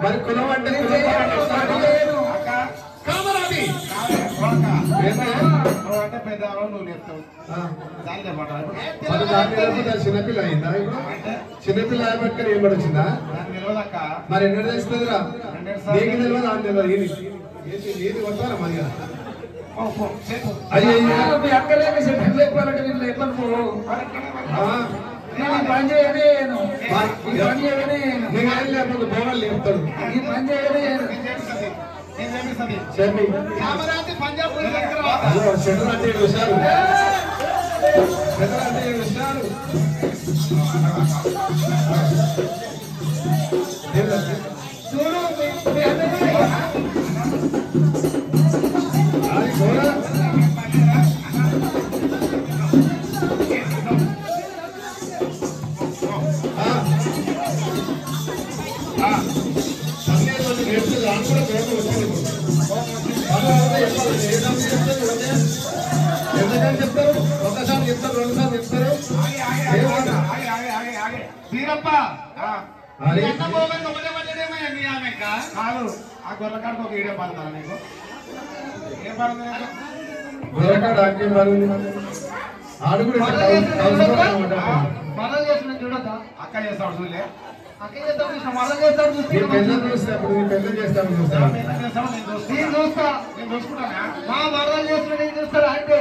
మరి కులం అంటే చిన్నపిల్ల అయిందా చిన్నపిల్ల పట్టుకొని ఏం పడొచ్చిందా మరి ఎన్నడ తెలుస్తుందిరా నీకు తెలియదు అని తెలియదు ఏది వస్తారా మరి లేకపోతే బోనాలు లేపుతాడు చెట్టు విషయాలు విషయాలు ఎంతకాలం చెప్తారు ఒకసారి చెప్తారు రెండుసార్లు చెప్తారు వీరప్ప కాదు ఆ గొర్రెకాడికి ఒక వీడియో పడతారా నీకు ఏం పడుతుంది గొర్రెకాడు ఆక్యం పడుతుంది ఆడు కూడా మనం చేసిన చూడద్దా అక్క చేస్తాడు చూలే అక్క చేస్తాడు మనం చేస్తాడు చూస్తే పెళ్ళని చూస్తే అప్పుడు నీ పెళ్ళని చేస్తాను చూస్తాను నేను చూస్తా నేను చూసుకుంటానా మా వరదలు చేసిన నేను చూస్తారా అంటే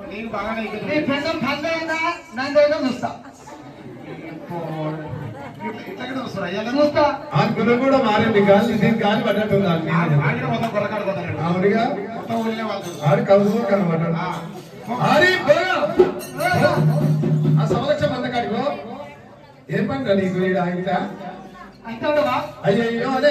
నేను బాగానే నీ పెళ్ళం ఖండ అయినా నన్ను చూస్తా చూస్తా ఆ గుణం కూడా మారింది గాలి దీని గాలి పడ్డట్టుంది అవునుగా ఆడి కలుసు కనబడ్డాడు ఆడి ఆ సమలక్షం అందకాడికో ఏం పంట నీకు ఇంత అయ్యయ్యో అదే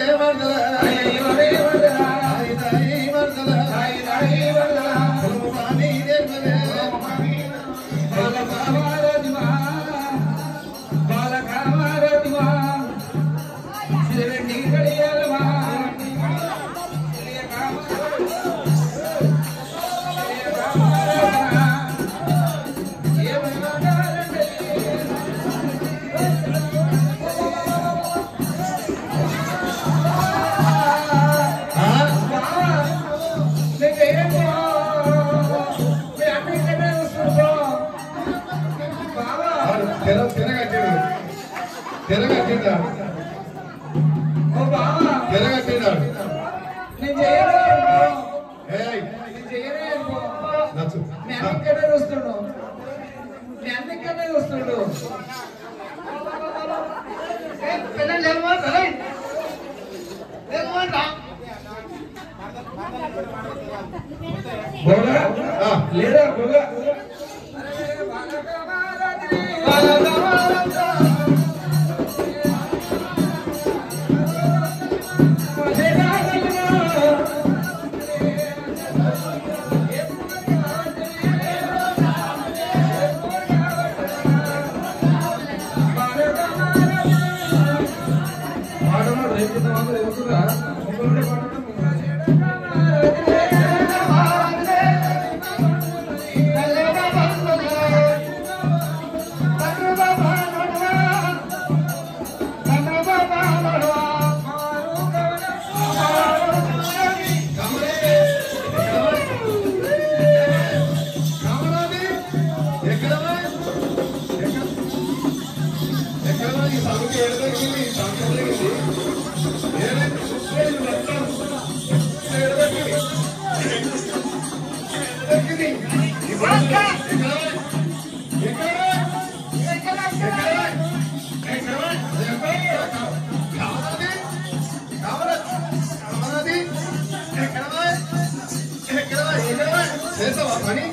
చేసావా పని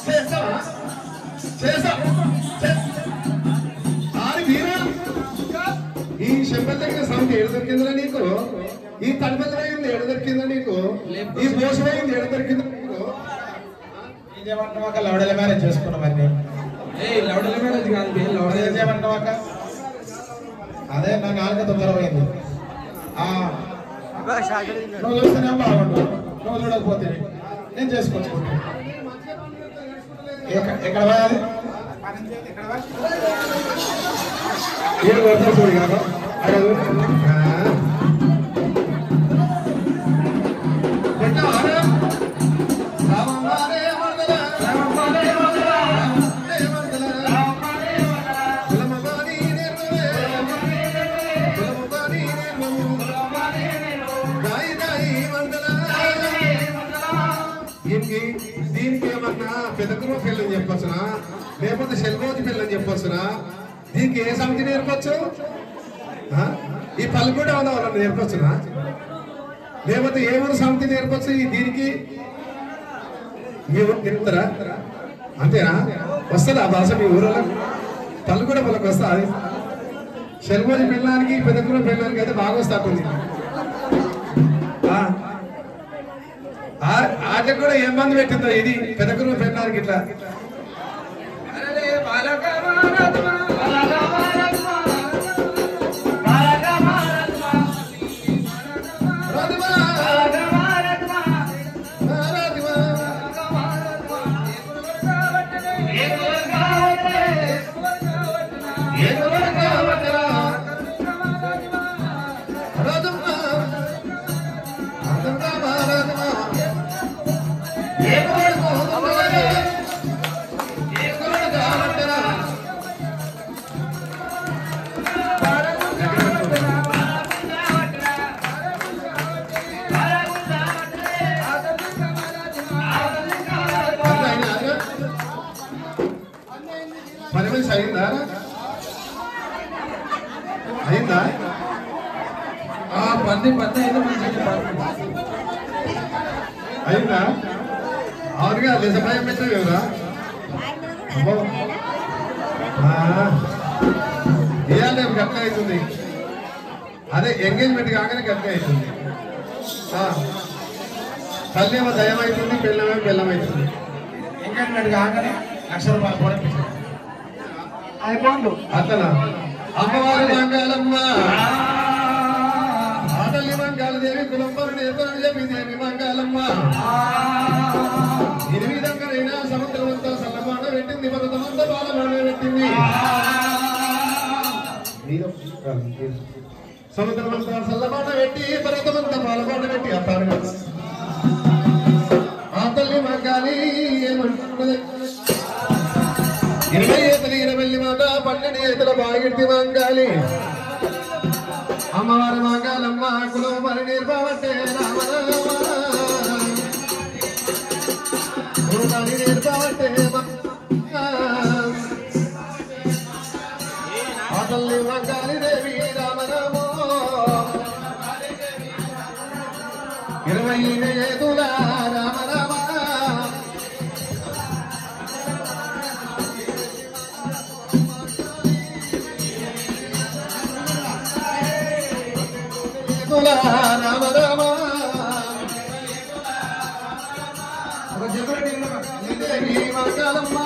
చేసావా ఈ శంపల్ దగ్గర సౌండ్ ఏడు దొరికిందా నీకు? ఈ తడపలైంది ఏడు దొరికిందా నీకు? ఈ మోసమైంది ఏడు దొరికిందా నీకు? ఏమంటావాక లవడల మ్యారేజ్ చేసుకున్నామని లవడల మ్యారేజ్ కాదు లవడల ఏమంటావాక అదే నా నాలుగు తొందరమైంది నువ్వు చూస్తేనే బాగుండు నువ్వు చూడకపోతే నేను చేసుకోవచ్చు ఎక్కడ పోయాలి ఏడు కొడతా చూడు కాదు దీనికి ఏమన్నా పెదకుమ పిల్లని చెప్పొచ్చునా లేకపోతే శెల్మోజి పిల్లని చెప్పొచ్చునా? దీనికి ఏ సమితి నేర్పచ్చు? ఈ పళ్ళు కూడా వాళ్ళని నేర్పచ్చునా? లేకపోతే ఏ ఊరు సమితి నేర్పచ్చు? దీనికి మీ ఊరు తిరుగుతారా? అంతేనా? వస్తుందా ఆ భాష మీ ఊళ్ళో? పళ్ళు కూడా వాళ్ళకి వస్తా? అది శెల్మోజి పిల్లడానికి పెదకుమ పిల్లడానికి అయితే బాగా వస్తుంది. ఆట కూడా ఏం మంది పెట్టిందో ఇది పెదకుమ పిల్లడానికి ఇట్లా అయిందా? అయిందా? అవునుగా నిజమయం పెట్టావు ఎవరా? ఇవాళ గట్ల అవుతుంది. అదే ఎంగేజ్మెంట్ కాగానే గట్ల అవుతుంది. తల్లేమో దయం అవుతుంది, పిల్లమేమో బెల్లం అవుతుంది. ఎంగేజ్మెంట్ కాగానే ₹1,00,000 అయిపోండు అతనా అమ్మవారి మంగళమ్మ ఆటల్లి మంగళదేవి కులంబరు నేతని చెప్పి దేవి మంగళమ్మ ఇది విధంగానైనా సముద్రమంతా సల్లబాట పెట్టింది, పర్వతమంతా బాలబాట పెట్టింది. సముద్రమంతా సల్లబాట పెట్టి పర్వతమంతా బాలబాట పెట్టి అత్తారు ఆ తల్లి మంగాలి ఏమంటున్నది? 20 ఏతల 20 మాట 12 ఏతల బాగిట్టి మంగాలి అమ్మవారి మంగాలమ్మ కులం మరి నిర్భవట్టే రామరామని నిర్భవట్టే ఆ తల్లి మంగాలి దేవి రామరామో 20 ఏతుల రామరామ రామ రామ మంగళమ్మ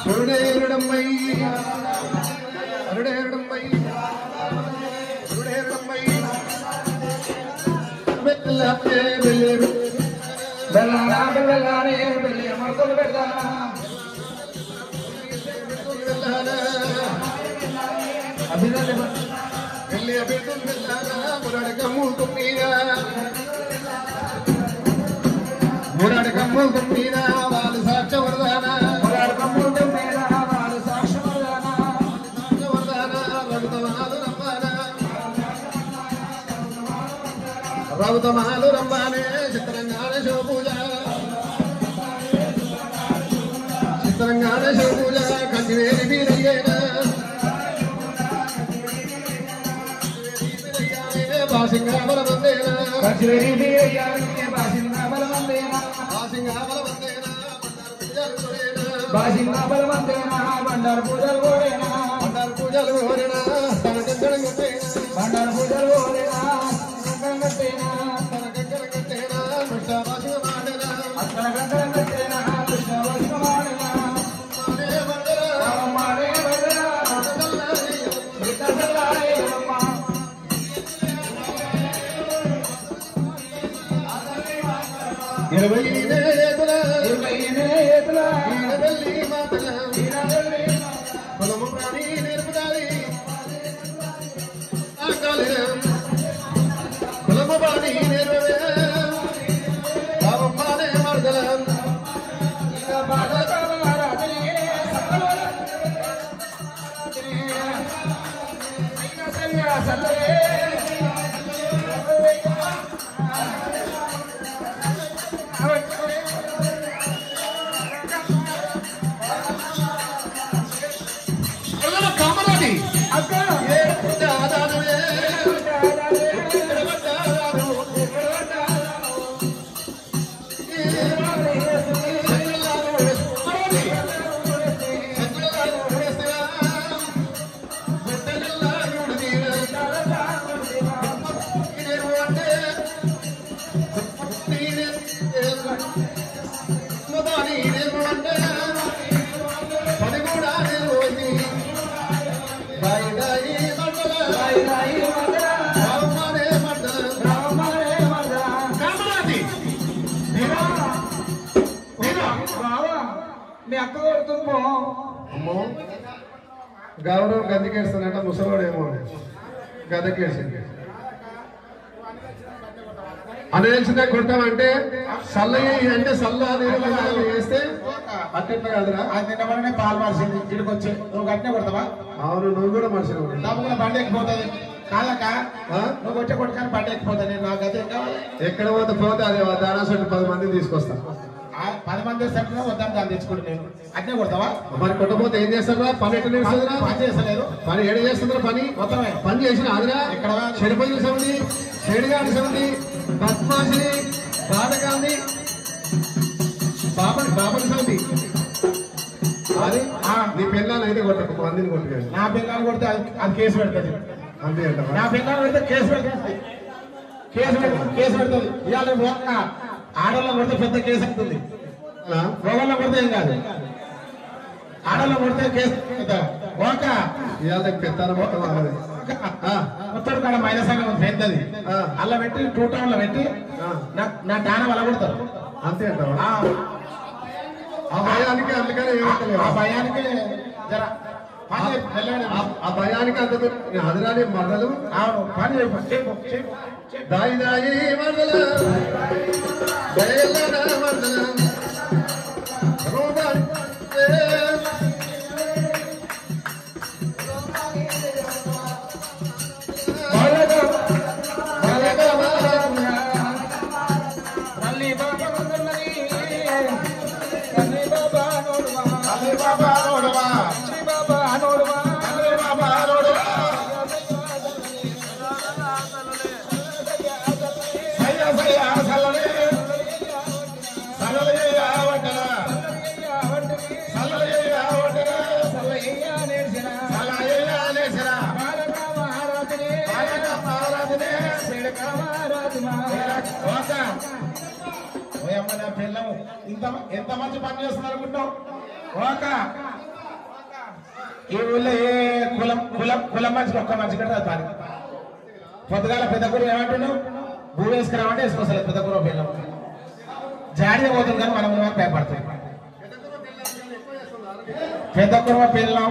సురుడేరుడమ్మై అరుడేరుడమ్మై సురుడేరుడమ్మై బెల్లే బెల్లేరు బెల్లారా బెల్లారే బెల్లి అమర్తలు బెల్లారా అభినందన బెల్లే బెల్లు బెల్లారా మురడకమ్ము తుమ్మిగా మురడకమ్ము తుమ్మిగా వాళ్ళు సాక్ష్య వరదానా మురడకమ్ము తుమ్మిగా వాళ్ళు సాక్ష్య గౌతమాలు రంబానే చిత్రంగానే శివ పూజ చిత్రంగానే శివ పూజ కంటివేలి వీరయ్యేనా బాసింగాబల వందేనా కంటివేలి వీరయ్యానే బాసింగాబల వందేనా బాసింగాబల వందేనా బండారు పూజలు కోరేనా బండారు పూజలు కోరేనా తన గంగడ గట్టేనా బండారు పూజలు కోరేనా గంగట్టేనా తన గంగడ గట్టేనా కృష్ణవాసిక మాడేనా అతన గంగడ గట్టేనా కృష్ణవాసిక మాడేనా మాడే వదరా మితసలాయే అమ్మ ఇరవై పొలము ప్రాణి నేర్పుదాలి పొలము ప్రాణి నేర్పే బాబమ్మానే మరదల కామరాడి మీ అక్క కొడుతుందో అమ్మో గౌరవం గద్దెకేస్తానంట ముసలోడేమో గద్దెకేసింది అనేసినా కొట్టామంటే సల్లయ్య అంటే సల్ల వేస్తే అట్టెట్లా కాదురా అది నిన్నమనే పాలు మార్చింది ఇక్కడికి వచ్చి నువ్వు గట్టినే కొడతావా అవును నువ్వు కూడా మనిషి డబ్బులు బండి ఎక్కిపోతుంది కాదక్క నువ్వు కొట్టే కొట్టుకొని బండి ఎక్కిపోతా నేను నాకు గది కావాలి ఎక్కడ పోతే అదే దానా సొట్టు 10 మందిని తీసుకొస్తా 10 మంది సెంటర్ వద్దాం దాన్ని తెచ్చుకుంటు నేను అట్నే కొడతావా మరి కొట్టపోతే ఏం చేస్తారా పని ఎట్లా చేస్తుందా పని చేస్తలేదు పని ఏడ చేస్తుందా పని మొత్తమే పని చేసిన ఆదిరా ఎక్కడ చెడిపోయిన సౌంది చెడుగాని సౌంది పద్మాసిని బాధకాంది బాబని సౌంది అది నీ పిల్లలు అయితే కొట్టకు మందిని కొట్టుకోండి నా పిల్లలు కొడితే అది కేసు పెడుతుంది అంతే అంట నా పిల్లలు పెడితే కేసు పెడుతుంది కేసు పెడుతుంది ఇవాళ ఆడల్లో కొడితే పెద్ద కేసు అవుతుంది మగల్లో కొడితే ఏం కాదు ఆడల్లో కొడితే కేసు ఓక ఇవాళ పెత్తాను మొత్తం మొత్తం కాడ మైనసాగా పెద్దది అలా పెట్టి 2 టౌన్లో పెట్టి నా డాన వల్ల కొడతారు అంతే అంట ఆ భయానికి అందుకనే ఏమంటలేదు ఆ భయానికి జర ఆ భయానికి అంత అదిరాని మరదలు అవును పని దాయి దాయి మరదల మరదల పిల్లము ఎంత మంచి పని చేస్తున్నారు అనుకుంటావు ఓక ఈ ఊళ్ళో ఏ కులం మంచి ఒక్క మంచి కంటే అది పని పొద్దుగాల పెద్ద కూర ఏమంటున్నావు భూ వేసుకురామంటే వేసుకోసలేదు పెద్ద కూర పిల్లం జాడిగా పోతుంది కానీ మనం భయపడుతుంది పెద్ద కూర పిల్లం